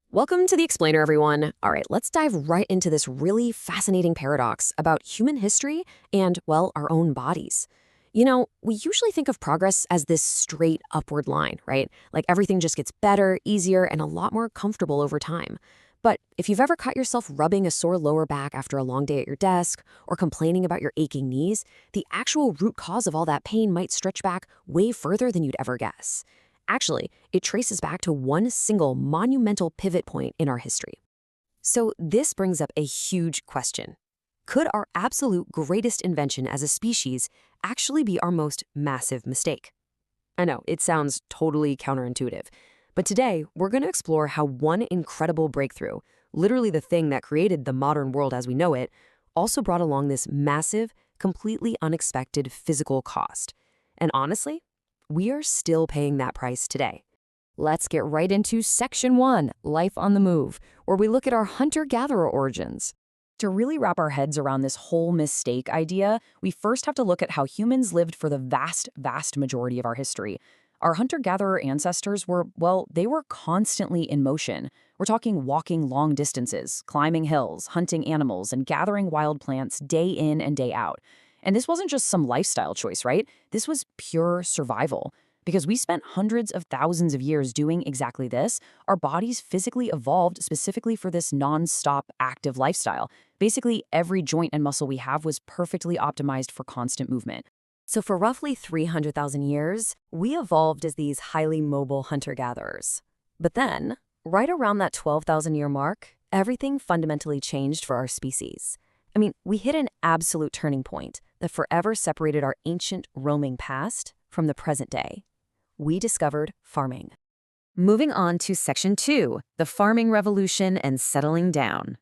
Welcome to the Explainer, everyone. All right, let's dive right into this really fascinating paradox about human history and, well, our own bodies. We usually think of progress as this straight upward line, right? Like everything just gets better, easier, and a lot more comfortable over time. But if you've ever caught yourself rubbing a sore lower back after a long day at your desk or complaining about your aching knees, the actual root cause of all that pain might stretch back way further than you'd ever guess. Actually, it traces back to one single monumental pivot point in our history. So this brings up a huge question. Could our absolute greatest invention as a species actually be our most massive mistake? I know, it sounds totally counterintuitive, but today we're going to explore how one incredible breakthrough, literally the thing that created the modern world as we know it, also brought along this massive, completely unexpected physical cost. And honestly, we are still paying that price today. Let's get right into Section 1, Life on the Move, where we look at our hunter-gatherer origins. To really wrap our heads around this whole mistake idea, we first have to look at how humans lived for the vast majority of our history. Our hunter-gatherer ancestors were, well, they were constantly in motion. We're talking walking long distances, climbing hills, hunting animals, and gathering wild plants day in and day out. And this wasn't just some lifestyle choice, right? This was pure survival. Because we spent hundreds of thousands of years doing exactly this, our bodies physically evolved specifically for this non-stop active lifestyle. Basically, every joint and muscle we have was perfectly optimized for constant movement. So for roughly 300,000 years, we evolved as these highly mobile hunter-gatherers. But then, right around that 12,000-year mark, everything fundamentally changed for our species. I mean, we hit an absolute turning point that forever separated our ancient roaming past from the present day. We discovered farming. Moving on to Section 2, the farming revolution and settling down.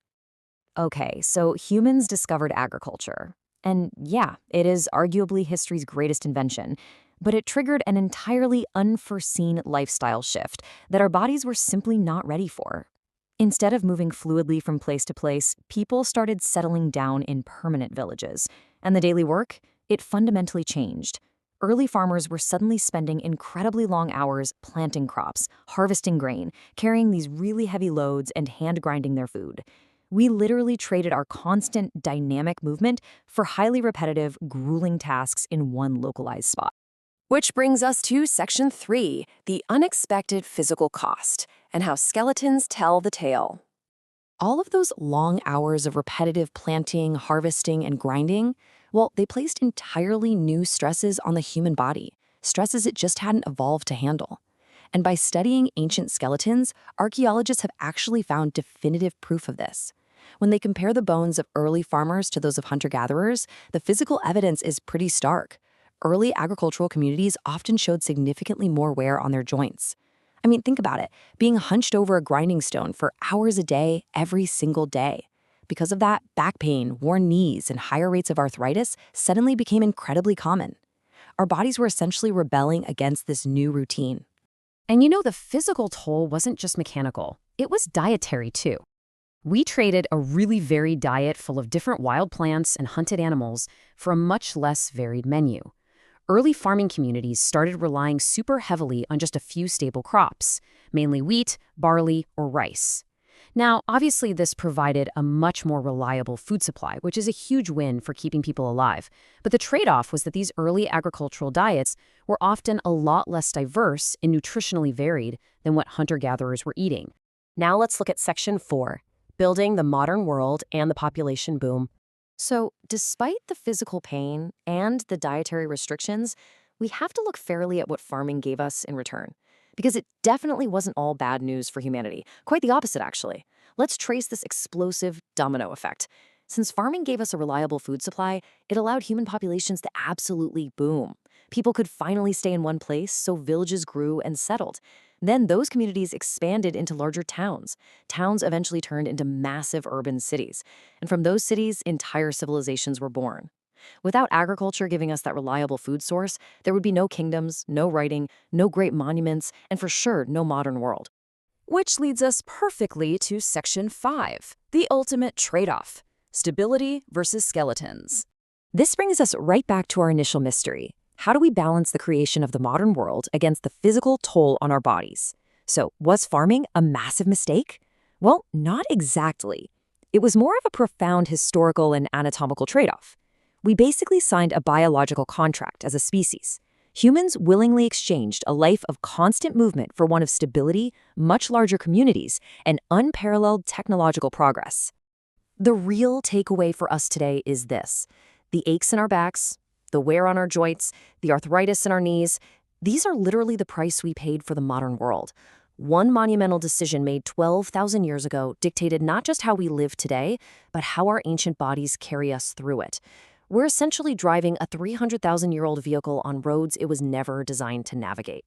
Okay, so humans discovered agriculture. And yeah, it is arguably history's greatest invention, but it triggered an entirely unforeseen lifestyle shift that our bodies were simply not ready for. Instead of moving fluidly from place to place, people started settling down in permanent villages. And the daily work? It fundamentally changed. Early farmers were suddenly spending incredibly long hours planting crops, harvesting grain, carrying these really heavy loads, and hand-grinding their food. We literally traded our constant, dynamic movement for highly repetitive, grueling tasks in one localized spot. Which brings us to Section 3, the unexpected physical cost, and how skeletons tell the tale. All of those long hours of repetitive planting, harvesting, and grinding, well, they placed entirely new stresses on the human body, stresses it just hadn't evolved to handle. And by studying ancient skeletons, archaeologists have actually found definitive proof of this. When they compare the bones of early farmers to those of hunter-gatherers, the physical evidence is pretty stark. Early agricultural communities often showed significantly more wear on their joints. I mean, think about it, being hunched over a grinding stone for hours a day, every single day. Because of that, back pain, worn knees, and higher rates of arthritis suddenly became incredibly common. Our bodies were essentially rebelling against this new routine. And the physical toll wasn't just mechanical, it was dietary too. We traded a really varied diet full of different wild plants and hunted animals for a much less varied menu. Early farming communities started relying super heavily on just a few staple crops, mainly wheat, barley, or rice. Now, obviously, this provided a much more reliable food supply, which is a huge win for keeping people alive. But the trade-off was that these early agricultural diets were often a lot less diverse and nutritionally varied than what hunter-gatherers were eating. Now let's look at Section 4, building the modern world and the population boom. So, despite the physical pain and the dietary restrictions, we have to look fairly at what farming gave us in return. Because it definitely wasn't all bad news for humanity. Quite the opposite, actually. Let's trace this explosive domino effect. Since farming gave us a reliable food supply, it allowed human populations to absolutely boom. People could finally stay in one place, so villages grew and settled. Then those communities expanded into larger towns. Towns eventually turned into massive urban cities. And from those cities, entire civilizations were born. Without agriculture giving us that reliable food source, there would be no kingdoms, no writing, no great monuments, and for sure, no modern world. Which leads us perfectly to Section 5, the ultimate trade-off: stability versus skeletons. This brings us right back to our initial mystery. How do we balance the creation of the modern world against the physical toll on our bodies? So, was farming a massive mistake? Well, not exactly. It was more of a profound historical and anatomical trade-off. We basically signed a biological contract as a species. Humans willingly exchanged a life of constant movement for one of stability, much larger communities, and unparalleled technological progress. The real takeaway for us today is this. The aches in our backs, the wear on our joints, the arthritis in our knees, these are literally the price we paid for the modern world. One monumental decision made 12,000 years ago dictated not just how we live today, but how our ancient bodies carry us through it. We're essentially driving a 300,000-year-old vehicle on roads it was never designed to navigate.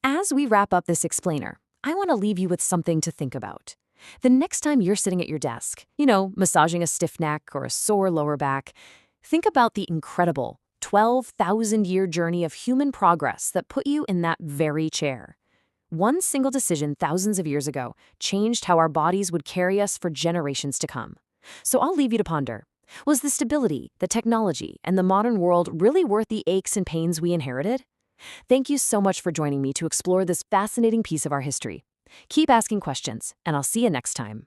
As we wrap up this explainer, I want to leave you with something to think about. The next time you're sitting at your desk, massaging a stiff neck or a sore lower back, think about the incredible 12,000-year journey of human progress that put you in that very chair. One single decision thousands of years ago changed how our bodies would carry us for generations to come. So I'll leave you to ponder. Was the stability, the technology, and the modern world really worth the aches and pains we inherited? Thank you so much for joining me to explore this fascinating piece of our history. Keep asking questions, and I'll see you next time.